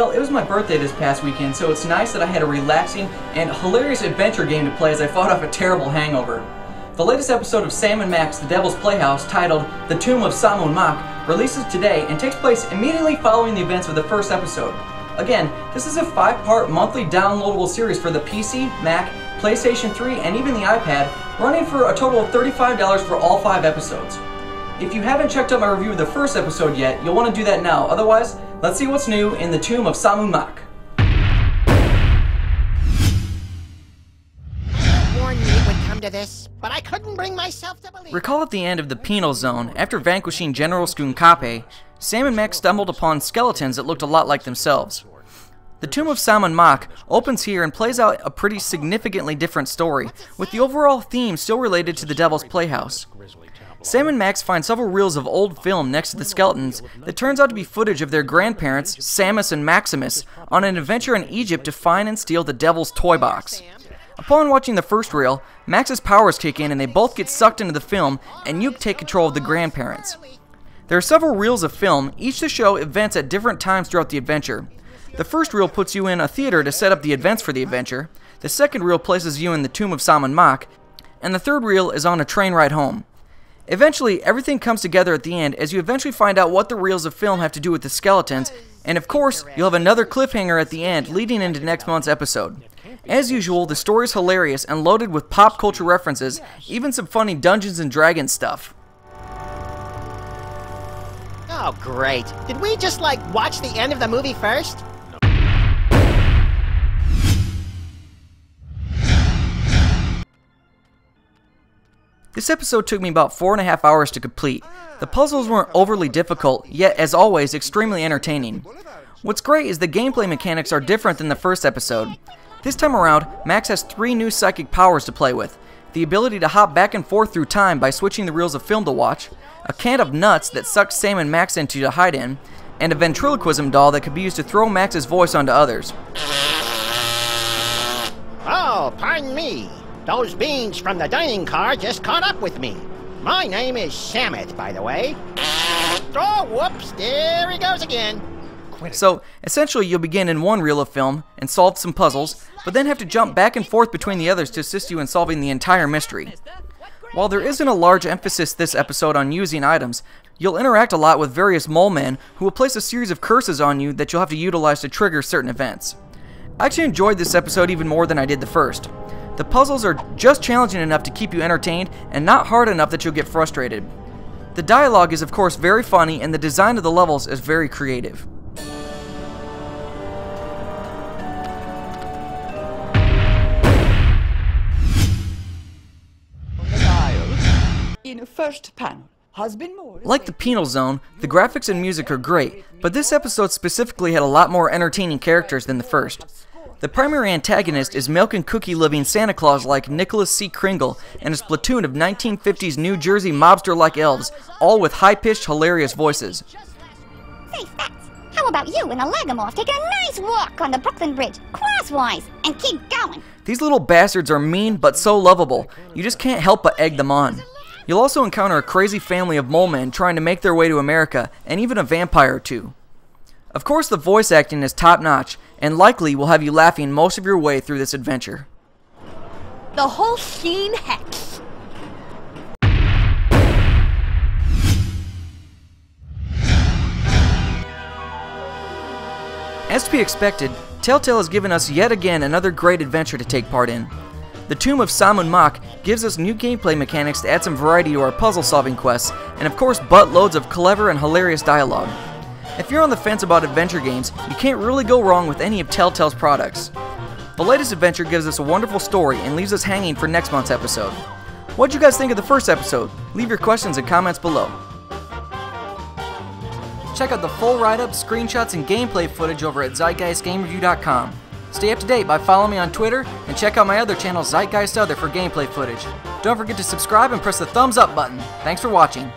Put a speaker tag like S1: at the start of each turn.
S1: Well, it was my birthday this past weekend, so it's nice that I had a relaxing and hilarious adventure game to play as I fought off a terrible hangover. The latest episode of Sammun-Mak's The Devil's Playhouse, titled The Tomb of Sammun-Mak, releases today and takes place immediately following the events of the first episode. Again, this is a 5-part monthly downloadable series for the PC, Mac, PlayStation 3, and even the iPad, running for a total of $35 for all 5 episodes. If you haven't checked out my review of the first episode yet, you'll want to do that now. Otherwise, let's see what's new in The Tomb of Sammun-Mak.
S2: To this, but I couldn't bring myself to believe.
S1: Recall at the end of the penal zone, after vanquishing General Skunkape, Sammun-Mak stumbled upon skeletons that looked a lot like themselves. The Tomb of Sammun-Mak opens here and plays out a pretty significantly different story, with the overall theme still related to the Devil's Playhouse. Sammun-Mak finds several reels of old film next to the skeletons that turns out to be footage of their grandparents, Samus and Maximus, on an adventure in Egypt to find and steal the Devil's Toy Box. Upon watching the first reel, Max's powers kick in and they both get sucked into the film, and you take control of the grandparents. There are several reels of film, each to show events at different times throughout the adventure. The first reel puts you in a theater to set up the events for the adventure, the second reel places you in the Tomb of Sammun-Mak, and the third reel is on a train ride home. Eventually, everything comes together at the end as you eventually find out what the reels of film have to do with the skeletons, and of course, you'll have another cliffhanger at the end leading into next month's episode. As usual, the story is hilarious and loaded with pop culture references, even some funny Dungeons and Dragons stuff.
S2: Oh, great. Did we just, watch the end of the movie first?
S1: This episode took me about 4.5 hours to complete. The puzzles weren't overly difficult, yet as always, extremely entertaining. What's great is the gameplay mechanics are different than the first episode. This time around, Max has 3 new psychic powers to play with. The ability to hop back and forth through time by switching the reels of film to watch, a can of nuts that sucks Sam and Max into to hide in, and a ventriloquism doll that could be used to throw Max's voice onto others.
S2: Oh, pardon me. Those beans from the dining car just caught up with me. My name is Shamit, by the way. Oh, whoops, there he goes again.
S1: So, essentially you'll begin in one reel of film and solve some puzzles, but then have to jump back and forth between the others to assist you in solving the entire mystery. While there isn't a large emphasis this episode on using items, you'll interact a lot with various mole men who will place a series of curses on you that you'll have to utilize to trigger certain events. I actually enjoyed this episode even more than I did the first. The puzzles are just challenging enough to keep you entertained and not hard enough that you'll get frustrated. The dialogue is of course very funny and the design of the levels is very creative.
S3: In the first panel has been more.
S1: Like the penal zone, the graphics and music are great, but this episode specifically had a lot more entertaining characters than the first. The primary antagonist is milk and cookie living Santa Claus like Nicholas C. Kringle and his platoon of 1950s New Jersey mobster-like elves, all with high-pitched, hilarious voices.
S4: Say, Fraps, how about you and the Lagomorph taking a nice walk on the Brooklyn Bridge, crosswise, and keep going?
S1: These little bastards are mean but so lovable, you just can't help but egg them on. You'll also encounter a crazy family of mole men trying to make their way to America, and even a vampire or two. Of course, the voice acting is top-notch, and likely will have you laughing most of your way through this adventure.
S3: The whole scene hex.
S1: As to be expected, Telltale has given us yet again another great adventure to take part in. The Tomb of Sammun-Mak gives us new gameplay mechanics to add some variety to our puzzle-solving quests, and of course buttloads of clever and hilarious dialogue. If you're on the fence about adventure games, you can't really go wrong with any of Telltale's products. The latest adventure gives us a wonderful story and leaves us hanging for next month's episode. What'd you guys think of the first episode? Leave your questions and comments below. Check out the full write-up, screenshots, and gameplay footage over at ZeitgeistGameReview.com. Stay up to date by following me on Twitter, and check out my other channel, Zeitgeist Other, for gameplay footage. Don't forget to subscribe and press the thumbs up button. Thanks for watching.